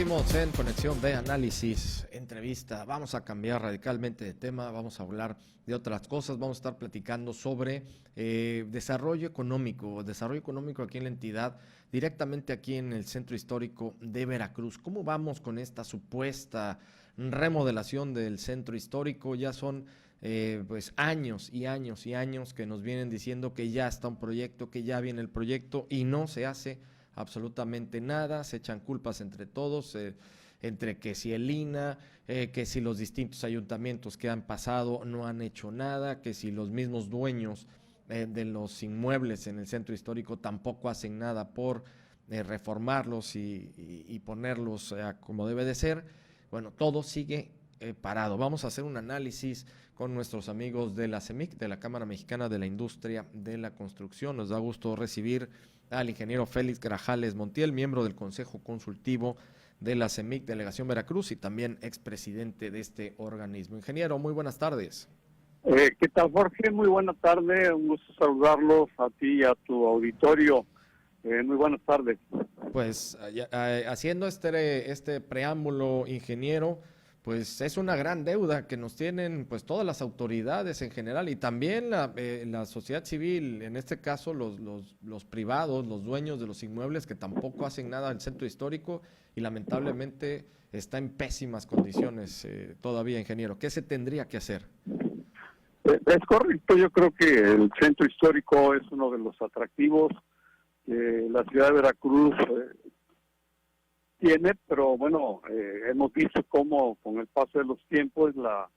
Seguimos en Conexión B, análisis, entrevista. Vamos a cambiar radicalmente de tema, vamos a hablar de otras cosas, vamos a estar platicando sobre desarrollo económico aquí en la entidad, directamente aquí en el centro histórico de Veracruz. ¿Cómo vamos con esta supuesta remodelación del centro histórico? Ya son pues años y años y años que nos vienen diciendo que ya está un proyecto, que ya viene el proyecto y no se hace absolutamente nada, se echan culpas entre todos, entre que si el INA, que si los distintos ayuntamientos que han pasado no han hecho nada, que si los mismos dueños de los inmuebles en el centro histórico tampoco hacen nada por reformarlos y ponerlos como debe de ser. Bueno, todo sigue parado. Vamos a hacer un análisis con nuestros amigos de la CEMIC, de la Cámara Mexicana de la Industria de la Construcción. Nos da gusto recibir al ingeniero Félix Grajales Montiel, miembro del Consejo Consultivo de la CEMIC, Delegación Veracruz, y también expresidente de este organismo. Ingeniero, muy buenas tardes. ¿Qué tal, Jorge? Muy buena tarde, un gusto saludarlos a ti y a tu auditorio. Muy buenas tardes. Pues haciendo este preámbulo, ingeniero, pues es una gran deuda que nos tienen pues todas las autoridades en general y también la sociedad civil, en este caso los privados, los dueños de los inmuebles que tampoco hacen nada en el centro histórico y lamentablemente está en pésimas condiciones todavía, ingeniero. ¿Qué se tendría que hacer? Es correcto, yo creo que el centro histórico es uno de los atractivos que la ciudad de Veracruz tiene, pero bueno, hemos visto cómo con el paso de los tiempos la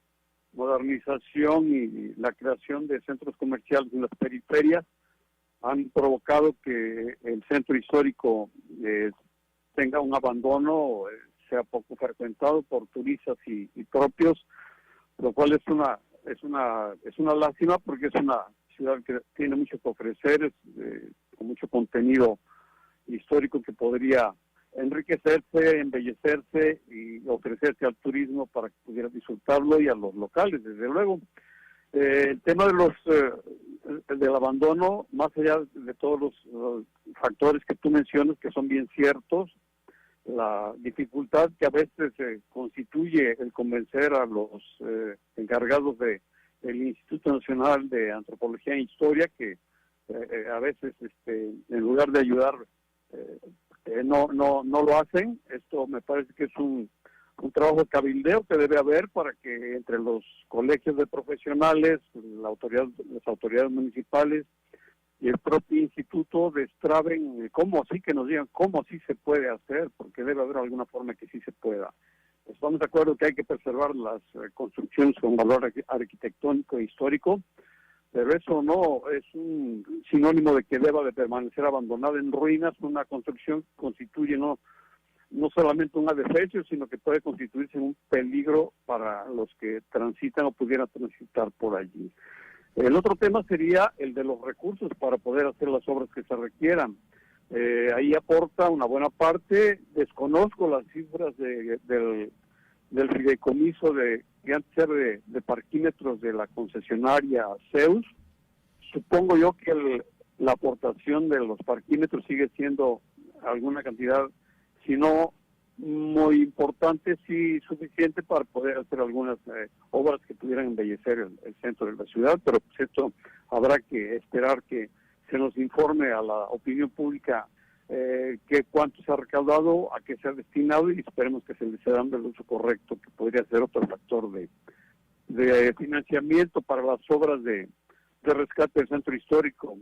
modernización y la creación de centros comerciales en las periferias han provocado que el centro histórico tenga un abandono, sea poco frecuentado por turistas y propios, lo cual es una lástima porque es una ciudad que tiene mucho que ofrecer, con mucho contenido histórico que podría enriquecerse, embellecerse y ofrecerse al turismo para que pudiera disfrutarlo y a los locales, desde luego. El tema del abandono, más allá de todos los factores que tú mencionas, que son bien ciertos, la dificultad que a veces constituye el convencer a los encargados del Instituto Nacional de Antropología e Historia, que a veces en lugar de ayudar no lo hacen. Esto me parece que es un trabajo de cabildeo que debe haber para que entre los colegios de profesionales, las autoridades municipales y el propio instituto destraben cómo así, que nos digan cómo así se puede hacer, porque debe haber alguna forma que sí se pueda. Estamos de acuerdo que hay que preservar las construcciones con valor arquitectónico e histórico, pero eso no es un sinónimo de que deba de permanecer abandonada en ruinas. Una construcción constituye no solamente un adefesio, sino que puede constituirse un peligro para los que transitan o pudieran transitar por allí. El otro tema sería el de los recursos para poder hacer las obras que se requieran. Ahí aporta una buena parte. Desconozco las cifras del fideicomiso que antes era de parquímetros de la concesionaria Zeus. Supongo yo que la aportación de los parquímetros sigue siendo alguna cantidad, si no muy importante, sí suficiente para poder hacer algunas obras que pudieran embellecer el centro de la ciudad, pero pues esto habrá que esperar que se nos informe a la opinión pública que cuánto se ha recaudado, a qué se ha destinado, y esperemos que se le esté dando el uso correcto, que podría ser otro factor de financiamiento para las obras de rescate del centro histórico.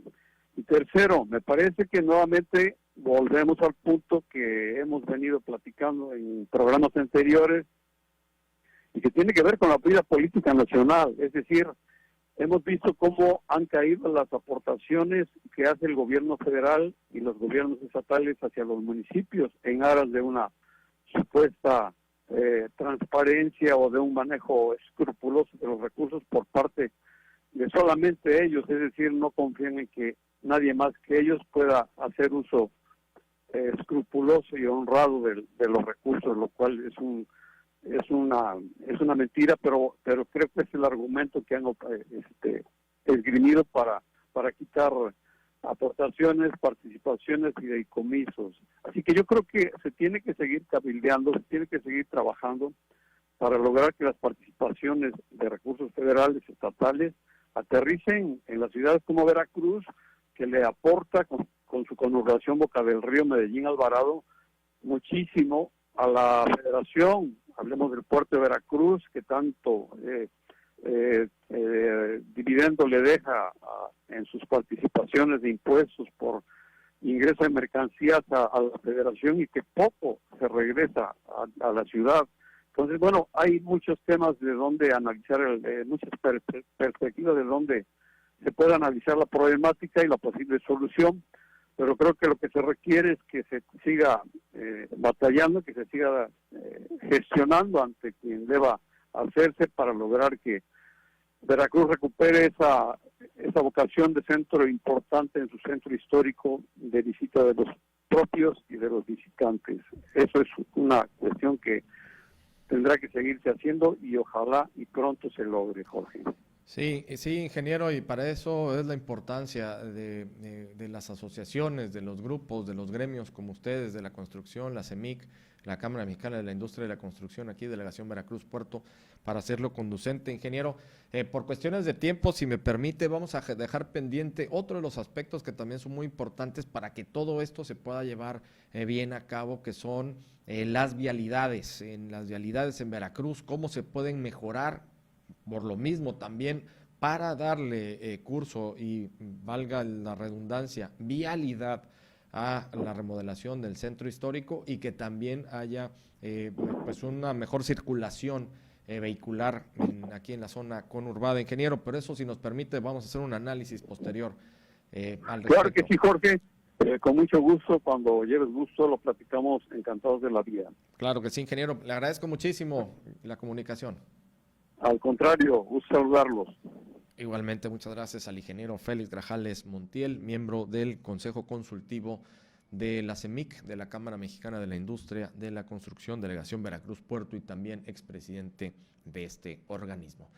Y tercero, me parece que nuevamente volvemos al punto que hemos venido platicando en programas anteriores y que tiene que ver con la vida política nacional. Es decir, hemos visto cómo han caído las aportaciones que hace el gobierno federal y los gobiernos estatales hacia los municipios en aras de una supuesta transparencia o de un manejo escrupuloso de los recursos por parte de solamente ellos. Es decir, no confían en que nadie más que ellos pueda hacer uso escrupuloso y honrado de los recursos, lo cual es una mentira, pero creo que es el argumento que han esgrimido para quitar aportaciones, participaciones y fideicomisos. Así que yo creo que se tiene que seguir cabildeando, se tiene que seguir trabajando para lograr que las participaciones de recursos federales, estatales, aterricen en las ciudades como Veracruz, que le aporta con su conurbación Boca del Río, Medellín, Alvarado, muchísimo a la federación. Hablemos del puerto de Veracruz, que tanto dividendo le deja en sus participaciones de impuestos por ingreso de mercancías a la federación y que poco se regresa a la ciudad. Entonces, bueno, hay muchos temas de donde analizar, muchas perspectivas de donde se puede analizar la problemática y la posible solución, pero creo que lo que se requiere es que se siga batallando, que se siga gestionando ante quien deba hacerse para lograr que Veracruz recupere esa vocación de centro importante en su centro histórico de visita de los propios y de los visitantes. Eso es una cuestión que tendrá que seguirse haciendo y ojalá y pronto se logre, Jorge. Sí, sí, ingeniero, y para eso es la importancia de las asociaciones, de los grupos, de los gremios como ustedes, de la construcción, la CEMIC, la Cámara Mexicana de la Industria de la Construcción, aquí Delegación Veracruz Puerto, para hacerlo conducente. Ingeniero, por cuestiones de tiempo, si me permite, vamos a dejar pendiente otro de los aspectos que también son muy importantes para que todo esto se pueda llevar bien a cabo, que son las vialidades. En las vialidades en Veracruz, cómo se pueden mejorar, por lo mismo también para darle curso y valga la redundancia, vialidad a la remodelación del centro histórico y que también haya pues una mejor circulación vehicular aquí en la zona conurbada, ingeniero. Pero eso, si nos permite, vamos a hacer un análisis posterior al respecto. Claro que sí, Jorge. Con mucho gusto, cuando lleves gusto, lo platicamos, encantados de la vida. Claro que sí, ingeniero. Le agradezco muchísimo la comunicación. Al contrario, gusto saludarlos. Igualmente, muchas gracias al ingeniero Félix Grajales Montiel, miembro del Consejo Consultivo de la CEMIC, de la Cámara Mexicana de la Industria de la Construcción, Delegación Veracruz Puerto, y también expresidente de este organismo.